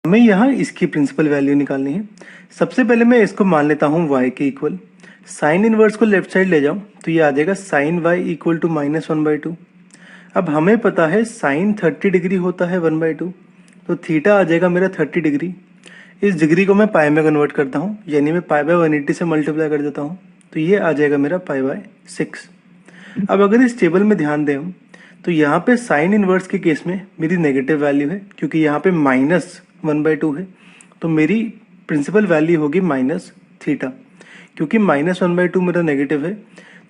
हमें यहाँ इसकी प्रिंसिपल वैल्यू निकालनी है। सबसे पहले मैं इसको मान लेता हूँ y के इक्वल। साइन इनवर्स को लेफ्ट साइड ले जाऊँ तो ये आ जाएगा साइन y इक्वल टू -1/2। अब हमें पता है साइन 30 डिग्री होता है 1/2, तो थीटा आ जाएगा मेरा 30 डिग्री। इस डिग्री को मैं पाई में कन्वर्ट करता हूँ, यानी मैं पाई बाय 180 से मल्टीप्लाई कर देता हूँ, तो ये आ जाएगा मेरा π/6। अब अगर इस टेबल में ध्यान दें तो यहाँ पे साइन इनवर्स के केस में मेरी नेगेटिव वैल्यू है, क्योंकि यहाँ पे -1/2 है, तो मेरी प्रिंसिपल वैल्यू होगी -थीटा। क्योंकि -1/2 मेरा नेगेटिव है,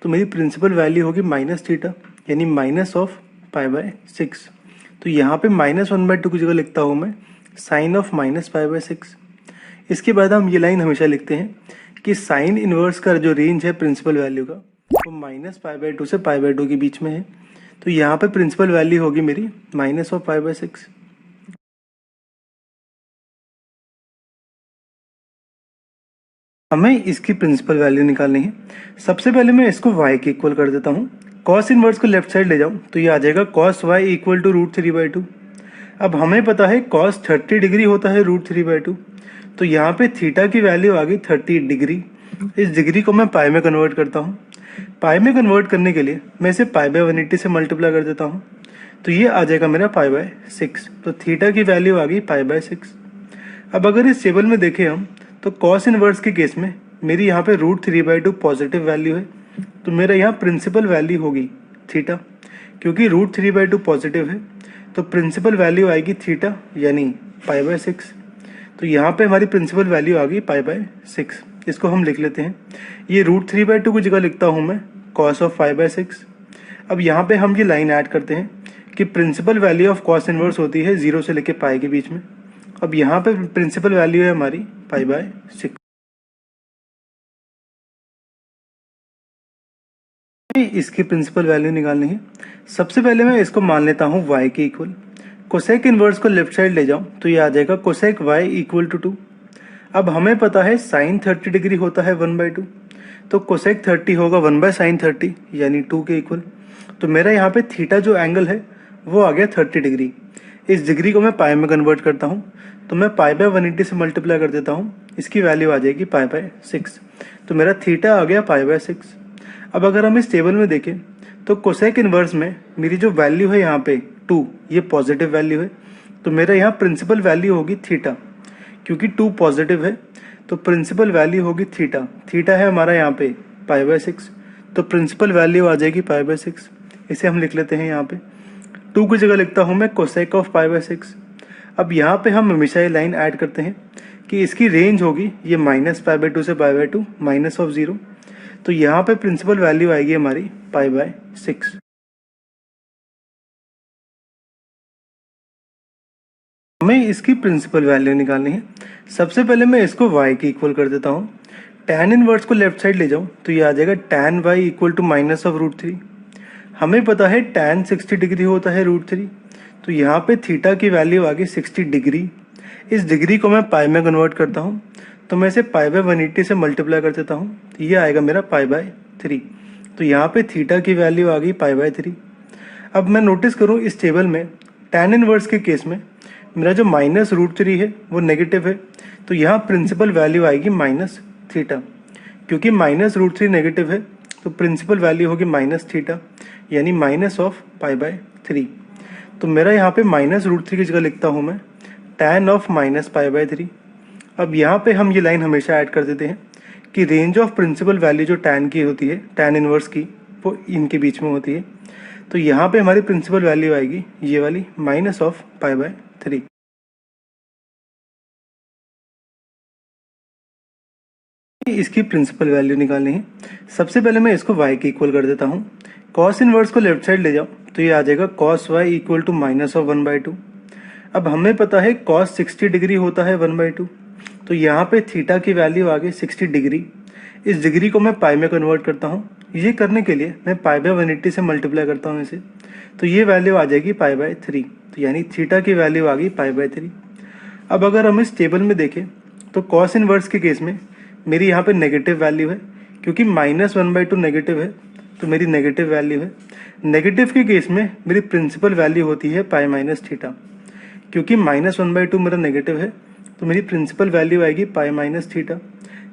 तो मेरी प्रिंसिपल वैल्यू होगी -थीटा, यानी -π/6। तो यहाँ पे -1/2 की जगह लिखता हूँ मैं साइन ऑफ -π/6। इसके बाद हम ये लाइन हमेशा लिखते हैं कि साइन इनवर्स का जो रेंज है प्रिंसिपल वैल्यू का, वो -π/2 से π/2 के बीच में है। तो यहाँ पे प्रिंसिपल वैल्यू होगी मेरी -π/6। हमें इसकी प्रिंसिपल वैल्यू निकालनी है। सबसे पहले मैं इसको y के इक्वल कर देता हूँ। कॉस इनवर्स को लेफ्ट साइड ले जाऊँ तो ये आ जाएगा cos y इक्वल टू √3/2। अब हमें पता है cos 30 डिग्री होता है √3/2, तो यहाँ पे थीटा की वैल्यू आ गई 30 डिग्री। इस डिग्री को मैं पाई में कन्वर्ट करता हूँ। पाई में कन्वर्ट करने के लिए मैं इसे π/180 से मल्टीप्लाई कर देता हूँ, तो ये आ जाएगा मेरा π/6। तो थीटा की वैल्यू आ गई π/6। अब अगर इस टेबल में देखें हम तो कॉस इनवर्स के केस में मेरी यहाँ पे √3/2 पॉजिटिव वैल्यू है, तो मेरा यहाँ प्रिंसिपल वैल्यू होगी थीटा। क्योंकि √3/2 पॉजिटिव है तो प्रिंसिपल वैल्यू आएगी थीटा, यानी π/6। तो यहाँ पे हमारी प्रिंसिपल वैल्यू आ गई π/6। इसको हम लिख लेते हैं। ये √3/2 की जगह लिखता हूँ मैं cos ऑफ π/6। अब यहाँ पे हम ये लाइन ऐड करते हैं कि principal value of cos inverse होती है 0 से लेके पाई के बीच में। अब यहाँ पे प्रिंसिपल वैल्यू है हमारी π/6। इसकी प्रिंसिपल वैल्यू निकालनी है। सबसे पहले मैं इसको मान लेता हूँ y के इक्वल। कोसेक इनवर्स को लेफ्ट साइड ले जाऊँ तो ये आ जाएगा कोसेक y इक्वल टू 2। अब हमें पता है साइन 30 डिग्री होता है 1/2, तो कोसेक 30 होगा 1/sin 30, यानी 2 के इक्वल। तो मेरा यहाँ पे थीटा जो एंगल है वो आ गया 30 डिग्री। इस डिग्री को मैं पाई में कन्वर्ट करता हूँ, तो मैं π/180 से मल्टीप्लाई कर देता हूँ। इसकी वैल्यू आ जाएगी π/6, तो मेरा थीटा आ गया π/6। अब अगर हम इस टेबल में देखें तो कोसेक इनवर्स में मेरी जो वैल्यू है यहाँ पे 2, ये पॉजिटिव वैल्यू है, तो मेरा यहाँ प्रिंसिपल वैल्यू होगी थीटा। क्योंकि 2 पॉजिटिव है तो प्रिंसिपल वैल्यू होगी थीटा। थीटा है हमारा यहाँ पे π/6, तो प्रिंसिपल वैल्यू आ जाएगी π/6। इसे हम लिख लेते हैं यहाँ पे 2 की जगह लिखता हूँ मैं कोसेक ऑफ π/6। अब यहाँ पे हम हमेशा ये लाइन ऐड करते हैं कि इसकी रेंज होगी ये -π/2 से π/2 -0। तो यहाँ पे प्रिंसिपल वैल्यू आएगी हमारी π/6। हमें इसकी प्रिंसिपल वैल्यू निकालनी है। सबसे पहले मैं इसको y के इक्वल कर देता हूँ। tan इनवर्स को लेफ्ट साइड ले जाऊँ तो ये आ जाएगा tan y इक्वल टू -√3। हमें पता है tan 60 डिग्री होता है √3, तो यहाँ पे थीटा की वैल्यू आ गई 60 डिग्री। इस डिग्री को मैं पाई में कन्वर्ट करता हूँ, तो मैं इसे π/180 से मल्टीप्लाई कर देता हूँ, तो ये आएगा मेरा π/3। तो यहाँ पे थीटा की वैल्यू आ गई π/3। अब मैं नोटिस करूँ इस टेबल में tan इनवर्स के केस में मेरा जो -√3 है वो नेगेटिव है, तो यहाँ प्रिंसिपल वैल्यू आएगी -थीटा। क्योंकि -√3 नेगेटिव है तो प्रिंसिपल वैल्यू होगी -थीटा, यानी -π/3। तो मेरा यहाँ पे -√3 की जगह लिखता हूँ मैं tan ऑफ -π/3। अब यहाँ पे हम ये लाइन हमेशा ऐड कर देते हैं कि रेंज ऑफ प्रिंसिपल वैल्यू जो tan की होती है, tan इनवर्स की, वो इनके बीच में होती है। तो यहाँ पे हमारी प्रिंसिपल वैल्यू आएगी ये वाली -π/3। इसकी प्रिंसिपल वैल्यू निकालनी है। सबसे पहले मैं इसको y के इक्वल कर देता हूँ। कॉस इनवर्स को लेफ्ट साइड ले जाओ तो ये आ जाएगा cos y इक्वल टू -1/2। अब हमें पता है cos 60 डिग्री होता है 1/2, तो यहाँ पे थीटा की वैल्यू आ गई 60 डिग्री। इस डिग्री को मैं पाई में कन्वर्ट करता हूँ। ये करने के लिए मैं π/180 से मल्टीप्लाई करता हूँ इसे, तो ये वैल्यू आ जाएगी π/3, तो यानी थीटा की वैल्यू आ गई π/3। अब अगर हम इस टेबल में देखें तो कॉस इनवर्स के केस में मेरी यहाँ पे नेगेटिव वैल्यू है, क्योंकि -1/2 नेगेटिव है तो मेरी नेगेटिव वैल्यू है। नेगेटिव के केस में मेरी प्रिंसिपल वैल्यू होती है π - थीटा। क्योंकि -1/2 मेरा नेगेटिव है तो मेरी प्रिंसिपल वैल्यू आएगी पाई माइनस थीटा।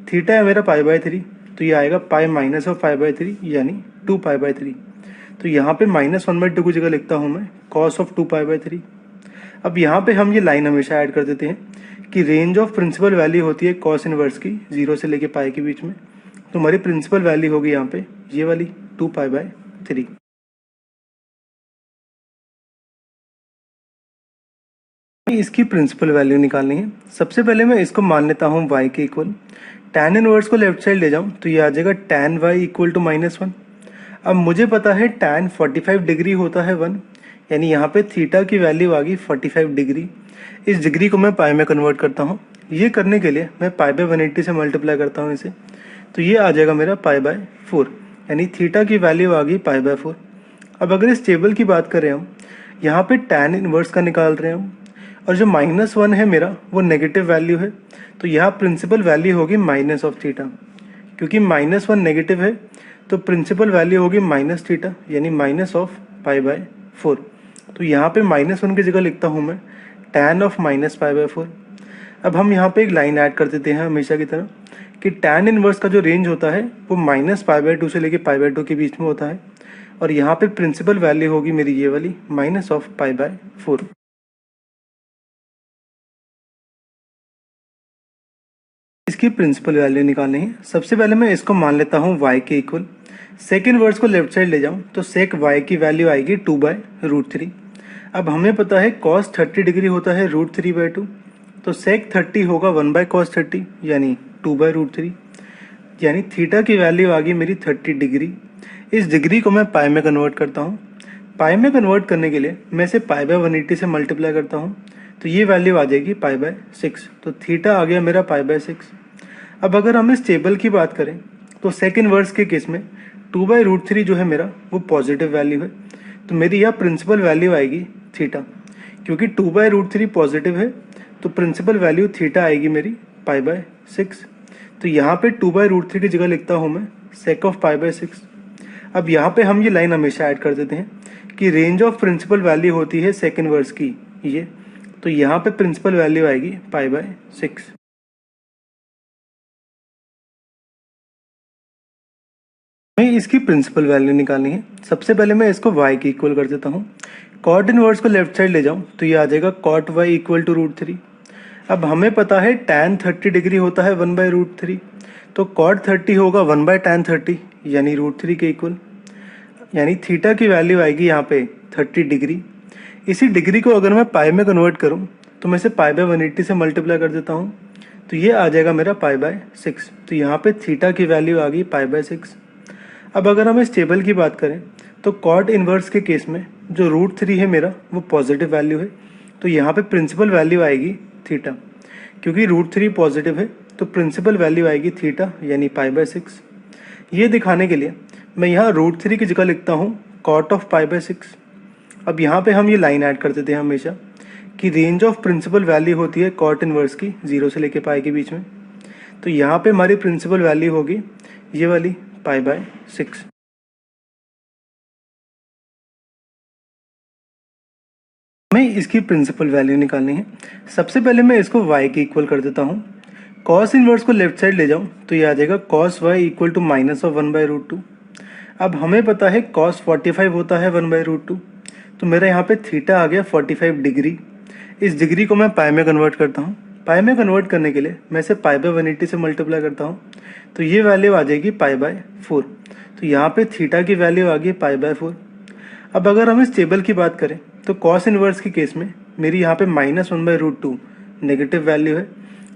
थीटा है मेरा पाई बाय 3, तो ये आएगा pi minus of pi by 3 यानी 2 पाई बाय 3। तो यहाँ पे -1/2 की जगह लिखता हूँ मैं कॉस ऑफ 2 पाई बाय 3। अब यहाँ पे हम ये लाइन हमेशा ऐड कर देते हैं कि रेंज ऑफ प्रिंसिपल वैल्यू होती है कॉस इनवर्स की 0 से लेके पाई के बीच में। तो हमारी प्रिंसिपल वैल्यू होगी यहाँ पे ये वाली 2 पाई बाय 3। इसकी प्रिंसिपल वैल्यू निकालनी है। सबसे पहले मैं इसको मान लेता हूँ y के इक्वल। tan इनवर्स को लेफ्ट साइड ले जाऊँ तो ये आ जाएगा tan y इक्वल टू -1। अब मुझे पता है tan 45 डिग्री होता है 1, यानी यहाँ पे थीटा की वैल्यू आ गई 45 डिग्री। इस डिग्री को मैं पाई में कन्वर्ट करता हूँ। ये करने के लिए मैं पाई बाय 180 से मल्टीप्लाई करता हूँ इसे, तो ये आ जाएगा मेरा पाई बाय 4, यानी थीटा की वैल्यू आ गई पाई बाय 4। अब अगर इस टेबल की बात करें हम, यहाँ पे tan इनवर्स का निकाल रहे हैं हम, और जो -1 है मेरा वो नेगेटिव वैल्यू है, तो यहाँ प्रिंसिपल वैल्यू होगी माइनस ऑफ थीटा। क्योंकि -1 नेगेटिव है तो प्रिंसिपल वैल्यू होगी माइनस थीटा यानी माइनस ऑफ पाई बाय 4। तो यहाँ पे -1 की जगह लिखता हूँ मैं tan of minus pi by 4। अब हम यहाँ पे एक लाइन ऐड कर देते हैं हमेशा की तरह कि tan इनवर्स का जो रेंज होता है वो -पाई/2 से लेके पाई/2 के बीच में होता है, और यहाँ पे प्रिंसिपल वैल्यू होगी मेरी ये वाली माइनस ऑफ पाई/4। इसकी प्रिंसिपल वैल्यू निकालनी है। सबसे पहले मैं इसको मान लेता हूँ y के इक्वल। सेक इनवर्स को लेफ्ट साइड ले जाऊँ तो सेक y की वैल्यू आएगी 2/√3। अब हमें पता है cos 30 डिग्री होता है √3/2, तो सेक 30 होगा 1/cos 30 यानी 2/√3, यानी थीटा की वैल्यू आ गई मेरी 30 डिग्री। इस डिग्री को मैं पाई में कन्वर्ट करता हूँ। पाई में कन्वर्ट करने के लिए मैं इसे पाई बाय 180 से मल्टीप्लाई करता हूँ, तो ये वैल्यू आ जाएगी पाई बाय 6। तो थीटा आ गया मेरा पाई बाय 6। अब अगर हम इस टेबल की बात करें तो सेक इनवर्स के केस में 2/√3 जो है मेरा वो पॉजिटिव वैल्यू है, तो मेरी यह प्रिंसिपल वैल्यू आएगी थीटा। क्योंकि 2/√3 पॉजिटिव है तो प्रिंसिपल वैल्यू थीटा आएगी मेरी पाई बाय 6। तो यहाँ पे 2/√3 की जगह लिखता हूँ मैं सेक ऑफ पाई बाय 6। अब यहाँ पे हम ये लाइन हमेशा ऐड कर देते हैं कि रेंज ऑफ प्रिंसिपल वैल्यू होती है सेक इनवर्स की ये, तो यहाँ पे प्रिंसिपल वैल्यू आएगी पाई बाय 6। हमें इसकी प्रिंसिपल वैल्यू निकालनी है। सबसे पहले मैं इसको y के इक्वल कर देता हूँ। कॉट इनवर्स को लेफ्ट साइड ले जाऊँ तो ये आ जाएगा कॉट y इक्वल टू √3। अब हमें पता है tan 30 डिग्री होता है 1/√3, तो कॉट 30 होगा 1/tan 30 यानी √3 के इक्वल, यानी थीटा की वैल्यू आएगी यहाँ पे 30 डिग्री। इसी डिग्री को अगर मैं पाई में कन्वर्ट करूँ तो मैं इसे पाई बाय 180 से मल्टीप्लाई कर देता हूँ, तो ये आ जाएगा मेरा पाई बाय 6। तो यहाँ पे थीटा की वैल्यू आ गई पाई बाय 6। अब अगर हम इस टेबल की बात करें तो कॉट इनवर्स के केस में जो √3 है मेरा वो पॉजिटिव वैल्यू है, तो यहाँ पे प्रिंसिपल वैल्यू आएगी थीटा। क्योंकि √3 पॉजिटिव है तो प्रिंसिपल वैल्यू आएगी थीटा यानी पाई बाय 6। ये दिखाने के लिए मैं यहाँ √3 की जगह लिखता हूँ कॉट ऑफ पाई बाय 6। अब यहाँ पे हम ये लाइन ऐड कर देते हैं हमेशा कि रेंज ऑफ प्रिंसिपल वैल्यू होती है कॉट इनवर्स की 0 से लेके पाई के बीच में, तो यहाँ पे हमारी प्रिंसिपल वैल्यू होगी ये वाली पाई बाय 6। हमें इसकी प्रिंसिपल वैल्यू निकालनी है। सबसे पहले मैं इसको y के इक्वल कर देता हूँ। कॉस इनवर्स को लेफ्ट साइड ले जाऊँ तो ये आ जाएगा cos y equal to minus of 1/√2। अब हमें पता है कॉस 45 होता है 1/√2, तो मेरा यहाँ पे थीटा आ गया 45 डिग्री। इस डिग्री को मैं पाई में कन्वर्ट करता हूँ। पाई में कन्वर्ट करने के लिए मैं इसे पाई बाय 180 से मल्टीप्लाई करता हूँ, तो ये वैल्यू आ जाएगी पाई बाय 4। तो यहाँ पे थीटा की वैल्यू आ गई पाई बाय 4। अब अगर हम इस टेबल की बात करें तो कॉस इनवर्स के केस में मेरी यहाँ पे -1/√2 नेगेटिव वैल्यू है,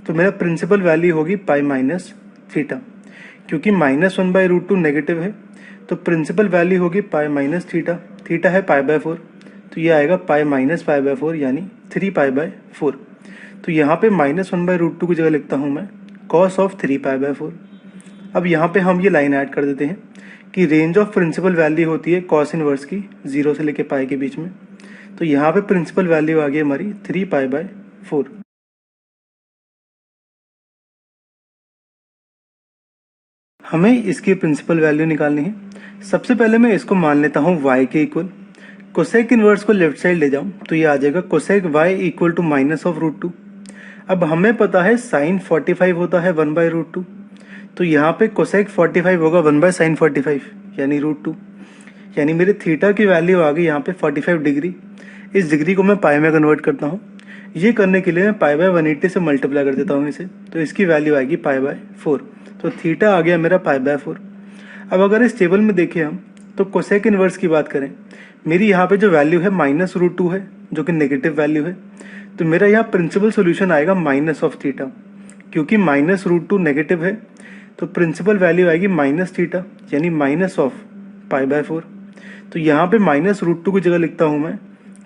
तो मेरा प्रिंसिपल वैल्यू होगी पाई माइनस थीटा। क्योंकि -1/√2 नेगेटिव है तो प्रिंसिपल वैल्यू होगी पाई माइनस थीटा। थीटा है पाई बाय 4, तो ये आएगा पाई माइनस पाई बाय 4 यानी 3 पाई बाय 4। तो यहाँ पे -1/√2 की जगह लिखता हूँ मैं कॉस ऑफ 3 पाई बाय 4। अब यहाँ पे हम ये लाइन ऐड कर देते हैं कि रेंज ऑफ प्रिंसिपल वैल्यू होती है कॉस इनवर्स की 0 से लेके पाई के बीच में, तो यहाँ पे प्रिंसिपल वैल्यू आ गई हमारी 3 पाई बाय 4। हमें इसकी प्रिंसिपल वैल्यू निकालनी है। सबसे पहले मैं इसको मान लेता हूँ y के इक्वल। कोसेक इनवर्स को लेफ्ट साइड ले जाऊँ तो ये आ जाएगा cosec y equal to minus of √2। अब हमें पता है साइन 45 होता है 1/√2, तो यहाँ पे कोसेक 45 होगा 1/sin45 यानी √2, यानी मेरे थीटा की वैल्यू आ गई यहाँ पे 45 डिग्री। इस डिग्री को मैं पाई में कन्वर्ट करता हूँ। ये करने के लिए मैं π/180 से मल्टीप्लाई कर देता हूँ इसे, तो इसकी वैल्यू आएगी π/4। तो थीटा आ गया मेरा π/4। अब अगर इस टेबल में देखें हम, तो कोसेक इनवर्स की बात करें, मेरी यहाँ पे जो वैल्यू है -√2 है, जो कि नेगेटिव वैल्यू है, तो मेरा यहाँ प्रिंसिपल सोल्यूशन आएगा माइनस ऑफ थीटा। क्योंकि -√2 नेगेटिव है, तो प्रिंसिपल वैल्यू आएगी माइनस थीटा, यानी माइनस ऑफ π/4। तो यहाँ पे -√2 की जगह लिखता हूँ मैं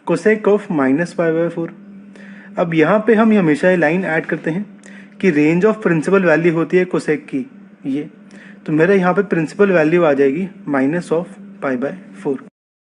कोसेक ऑफ -π/4। अब यहाँ पे हम हमेशा ये लाइन ऐड करते हैं कि रेंज ऑफ प्रिंसिपल वैल्यू होती है कोसेक की ये, तो मेरा यहाँ पे प्रिंसिपल वैल्यू आ जाएगी माइनस ऑफ π/4।